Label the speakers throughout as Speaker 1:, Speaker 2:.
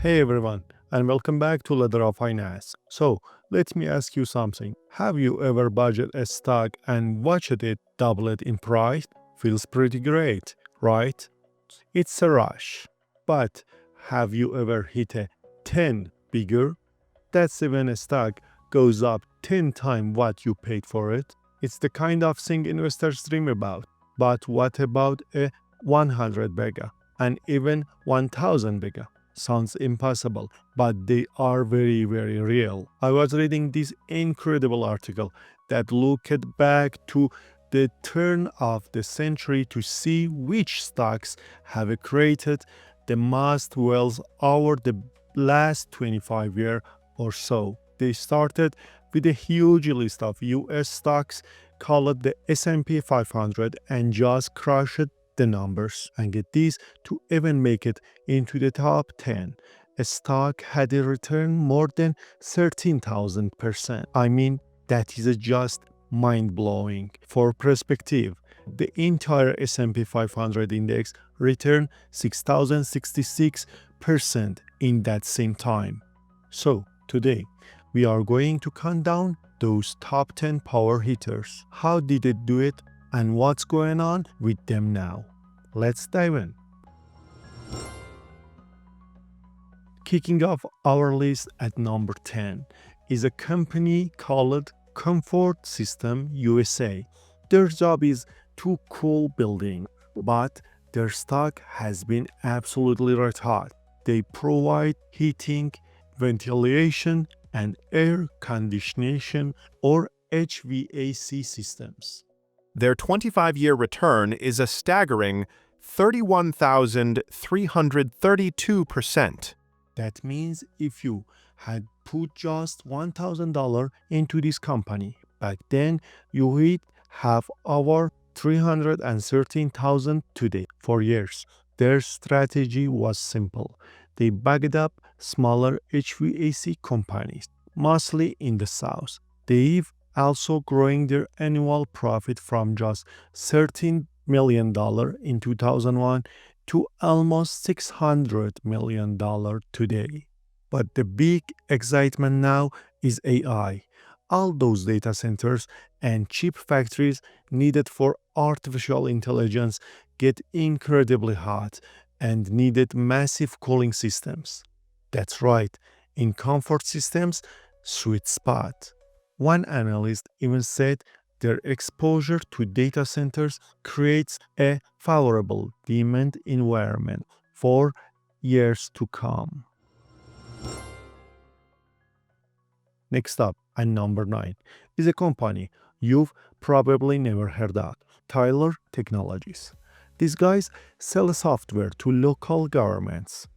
Speaker 1: Hey everyone, and welcome back to Ladder of Finance. So, let me ask you something. Have you ever budgeted a stock and watched it double it in price? Feels pretty great, right? It's a rush. But have you ever hit a 10 bigger? That's when a stock goes up 10 times what you paid for it. It's the kind of thing investors dream about. But what about a 100 bigger and even 1000 bigger? Sounds impossible, but they are very, very real. I was reading this incredible article that looked back to the turn of the century to see which stocks have created the most wealth over the last 25 years or so. They started with a huge list of US stocks called the S&P 500 and just crushed the numbers. And get this, to even make it into the top 10, a stock had a return more than 13,000%. I mean, that is just mind-blowing. For perspective, the entire S&P 500 index returned 6,066% in that same time. So, today, we are going to count down those top 10 power hitters. How did they do it and what's going on with them now? Let's dive in. Kicking off our list at number 10 is a company called Comfort System USA. Their job is to cool buildings, but their stock has been absolutely red hot. They provide heating, ventilation, and air conditioning or HVAC systems.
Speaker 2: Their 25-year return is a staggering 31,332%.
Speaker 1: That means if you had put just $1,000 into this company back then, you would have over $313,000 today. For years, their strategy was simple. They backed up smaller HVAC companies, mostly in the South. They've also growing their annual profit from just $13 million in 2001 to almost $600 million today. But the big excitement now is AI. All those data centers and chip factories needed for artificial intelligence get incredibly hot and needed massive cooling systems. That's right, in comfort systems, sweet spot. One analyst even said their exposure to data centers creates a favorable demand environment for years to come. Next up, at number 9, is a company you've probably never heard of, Tyler Technologies. These guys sell software to local governments.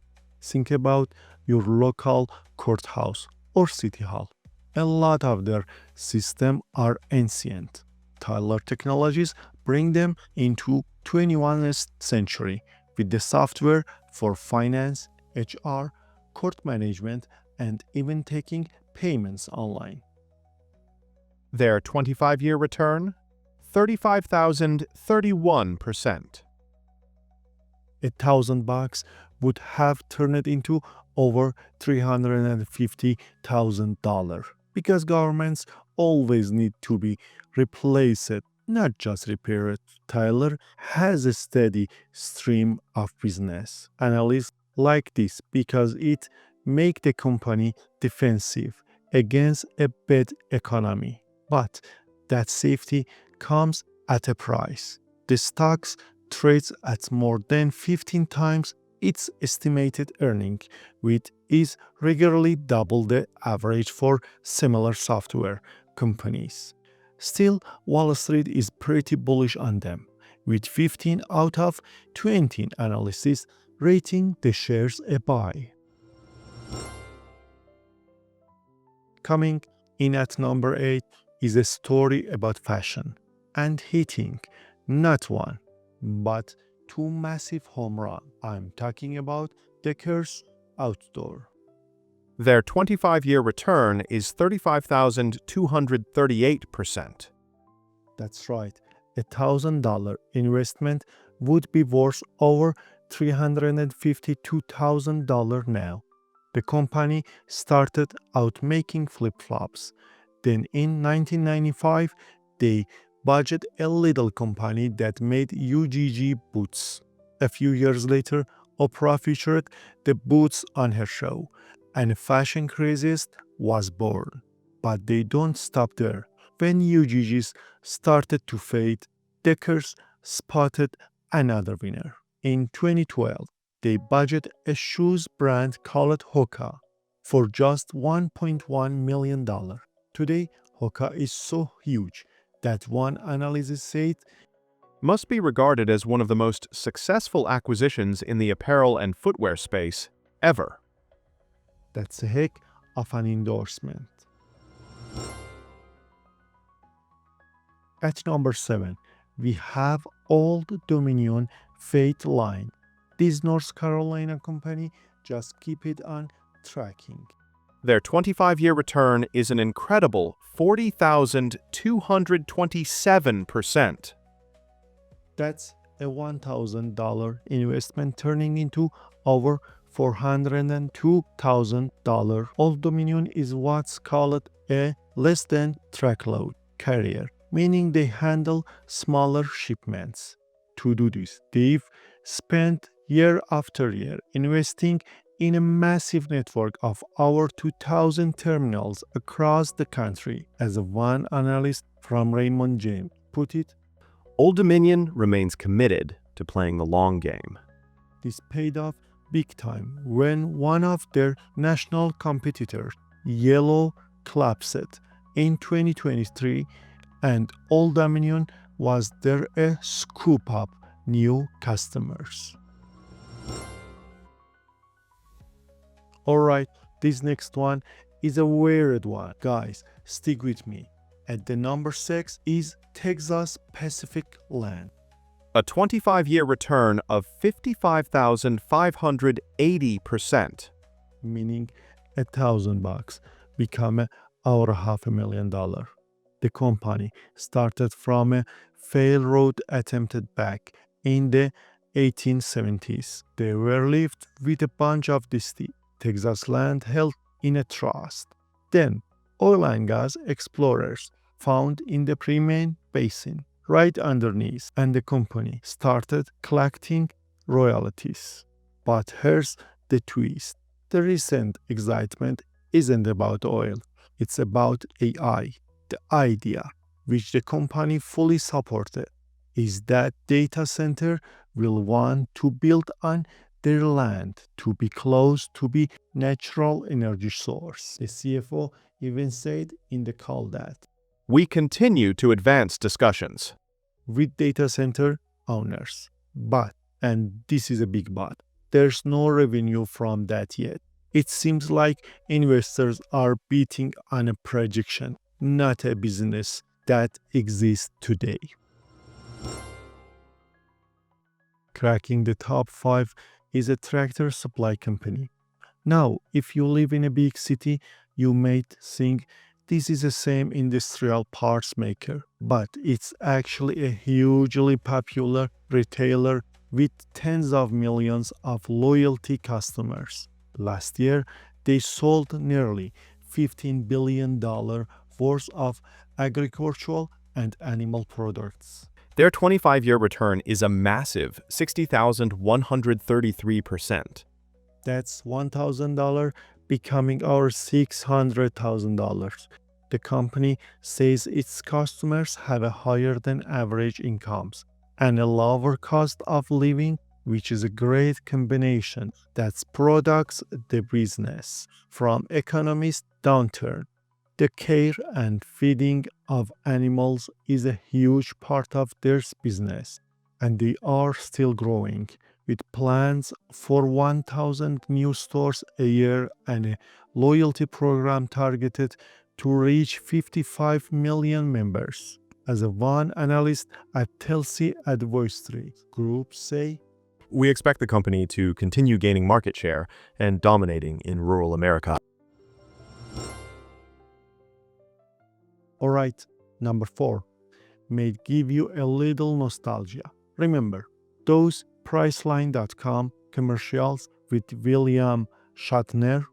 Speaker 1: Think about your local courthouse or city hall. A lot of their systems are ancient. Tyler Technologies bring them into 21st century with the software for finance, HR, court management, and even taking payments online.
Speaker 2: Their 25-year return? 35,031%.
Speaker 1: $1,000 would have turned it into over $350,000 because governments always need to be replaced, not just repaired. Tyler has a steady stream of business. Analysts like this because it make the company defensive against a bad economy. But that safety comes at a price. The stocks trades at more than 15 times its estimated earning, which is regularly double the average for similar software companies. Still, Wall Street is pretty bullish on them, with 15 out of 20 analysts rating the shares a buy. Coming in at number 8 is a story about fashion and heating, not one, but two massive home runs. I'm talking about Decker's Outdoor.
Speaker 2: Their 25-year return is 35,238%.
Speaker 1: That's right, $1,000 investment would be worth over $352,000 now. The company started out making flip-flops. Then in 1995, they bought a little company that made UGG boots. A few years later, Oprah featured the boots on her show, and a fashion craziest was born. But they don't stop there. When UGGs started to fade, Deckers spotted another winner. In 2012, they bought a shoes brand called Hoka for just $1.1 million. Today, Hoka is so huge that one analyst said
Speaker 2: Must be regarded as one of the most successful acquisitions in the apparel and footwear space ever.
Speaker 1: that's a heck of an endorsement. At number 7, we have Old Dominion Faith Line. This North Carolina company just keep it on tracking.
Speaker 2: Their 25-year return is an incredible 40,227%.
Speaker 1: That's a $1,000 investment turning into over $402,000. Old Dominion is what's called a less than truckload carrier, meaning they handle smaller shipments. To do this, they've spent year after year investing in a massive network of over 2,000 terminals across the country. As one analyst from Raymond James put it,
Speaker 2: Old Dominion remains committed to playing the long game.
Speaker 1: this paid off big time when one of their national competitors, Yellow, collapsed in 2023, and Old Dominion was there a scoop up new customers. Alright, this next one is a weird one. Guys, stick with me. At the number 6 is Texas Pacific Land.
Speaker 2: A 25-year return of 55,580%.
Speaker 1: Meaning $1,000 become over $500,000. The company started from a railroad attempted back in the 1870s. They were left with a bunch of dusty Texas land held in a trust. Then oil and gas explorers found in the Permian Basin right underneath, and the company started collecting royalties. But here's the twist. The recent excitement isn't about oil, it's about AI. The idea, which the company fully supported, is that data center will want to build on their land to be close to the natural energy source. The CFO even said in the call that
Speaker 2: We continue to advance discussions.
Speaker 1: with data center owners. But, and this is a big but, there's no revenue from that yet. It seems like investors are betting on a projection, not a business that exists today. Cracking the top 5 is a tractor supply company. Now, if you live in a big city, you might think this is the same industrial parts maker, but it's actually a hugely popular retailer with tens of millions of loyalty customers. Last year, they sold nearly $15 billion worth of agricultural and animal products.
Speaker 2: Their 25-year return is a massive 60,133%.
Speaker 1: That's $1,000 becoming our $600,000. The company says its customers have a higher than average incomes and a lower cost of living, which is a great combination that products the business from economist downturn. The care and feeding of animals is a huge part of their business, and they are still growing, with plans for 1,000 new stores a year and a loyalty program targeted to reach 55 million members. As one analyst at Telsey Advisory Group say,
Speaker 2: We expect the company to continue gaining market share and dominating in rural America.
Speaker 1: Alright, number 4 may give you a little nostalgia. Remember, those Priceline.com commercials with William Shatner?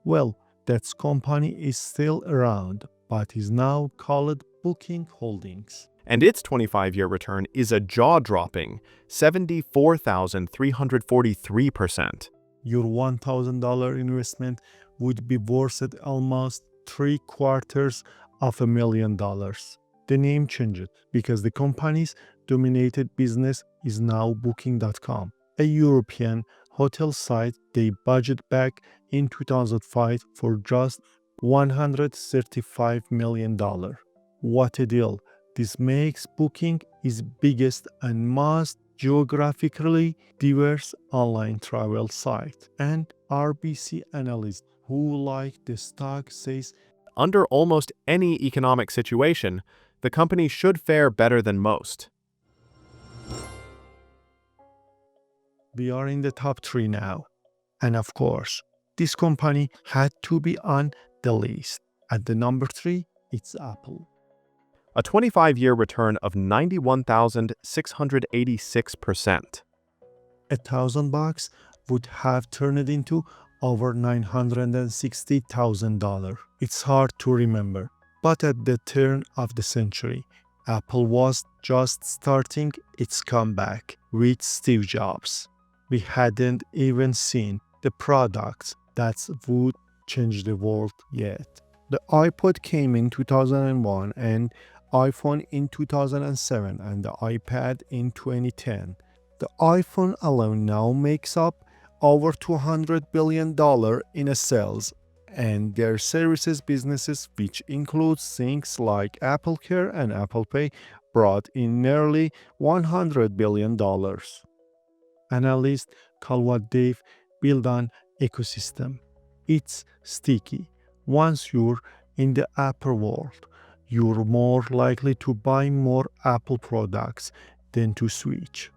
Speaker 1: Well, that company is still around, but is now called Booking Holdings.
Speaker 2: And its 25-year return is a jaw-dropping 74,343%.
Speaker 1: Your $1,000 investment would be worth at almost $750,000. The name changed because the company's dominated business is now Booking.com, a European hotel site they budgeted back in 2005 for just $135 million. What a deal! This makes Booking its biggest and most geographically diverse online travel site. And RBC analysts who like the stock says
Speaker 2: Under almost any economic situation, the company should fare better than most.
Speaker 1: we are in the top 3 now. And of course, this company had to be on the list. At the number 3, it's Apple.
Speaker 2: A 25-year return of 91,686%.
Speaker 1: $1,000 would have turned into over $960,000. It's hard to remember, but at the turn of the century, Apple was just starting its comeback with Steve Jobs. We hadn't even seen the products that would change the world yet. The iPod came in 2001 and iPhone in 2007 and the iPad in 2010. The iPhone alone now makes up over $200 billion in sales, and their services businesses, which includes things like Apple Care and Apple Pay, brought in nearly $100 billion. Analysts call what they've built an ecosystem. It's sticky. Once you're in the Apple world, you're more likely to buy more Apple products than to switch.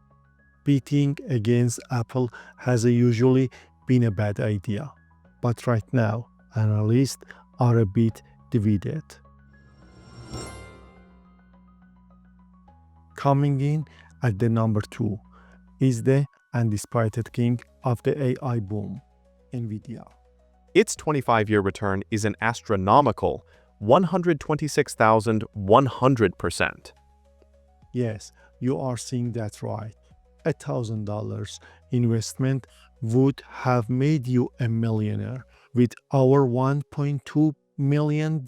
Speaker 1: Beating against Apple has usually been a bad idea, but right now, analysts are a bit divided. Coming in at the number 2 is the undisputed king of the AI boom, Nvidia.
Speaker 2: Its 25-year return is an astronomical 126,100%.
Speaker 1: Yes, you are seeing that right. $1,000 investment would have made you a millionaire. With our $1.2 million,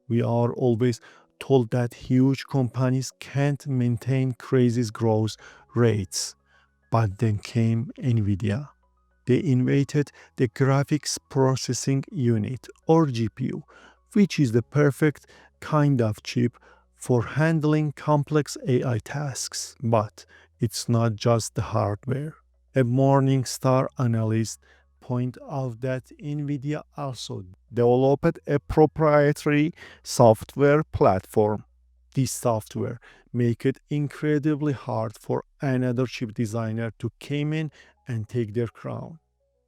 Speaker 1: we are always told that huge companies can't maintain crazy growth rates. But then came Nvidia. They invented the graphics processing unit, or GPU, which is the perfect kind of chip for handling complex AI tasks. But it's not just the hardware. A Morningstar analyst pointed out that Nvidia also developed a proprietary software platform. This software makes it incredibly hard for another chip designer to come in and take their crown.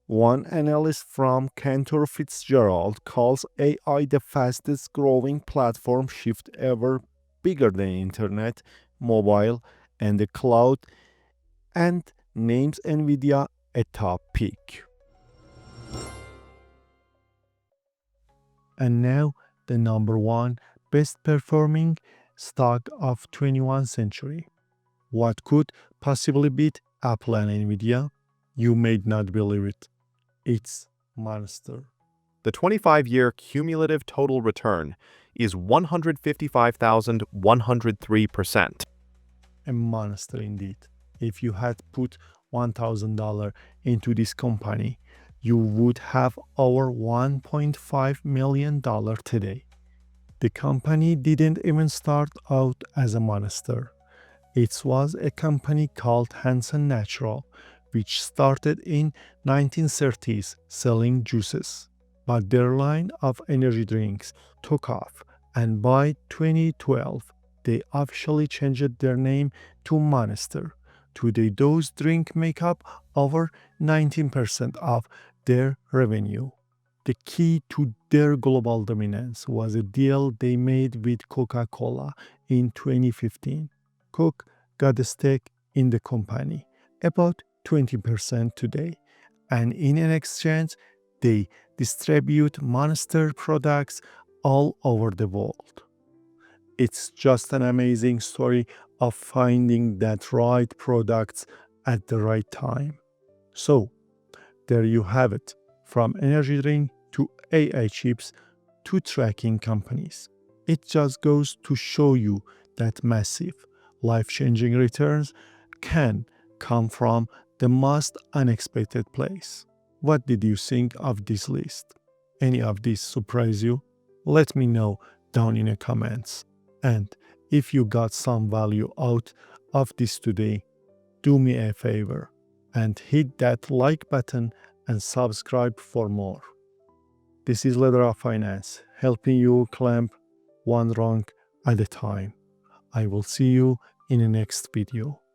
Speaker 1: One analyst from Cantor Fitzgerald calls AI the fastest growing platform shift ever, bigger than internet, mobile, and the cloud, and names Nvidia a top pick. And now the number 1 best performing stock of 21st century. What could possibly beat Apple and Nvidia? You may not believe it. It's Monster.
Speaker 2: The 25-year cumulative total return is 155,103%.
Speaker 1: A monster indeed. If you had put $1,000 into this company, you would have over $1.5 million today. The company didn't even start out as a monster. It was a company called Hansen Natural, which started in 1930s selling juices. But their line of energy drinks took off, and by 2012, they officially changed their name to Monster. Today, those drinks make up over 19% of their revenue. The key to their global dominance was a deal they made with Coca-Cola in 2015. Coke got a stake in the company, about 20% today, and in an exchange, they distribute monster products all over the world. It's just an amazing story of finding that right products at the right time. So, there you have it, from energy drink to AI chips to tracking companies. It just goes to show you that massive, life changing returns can come from the most unexpected place. What did you think of this list? Any of these surprise you? Let me know down in the comments. And if you got some value out of this today, do me a favor and hit that like button and subscribe for more. This is Leader of Finance, helping you climb one rank at a time. I will see you in the next video.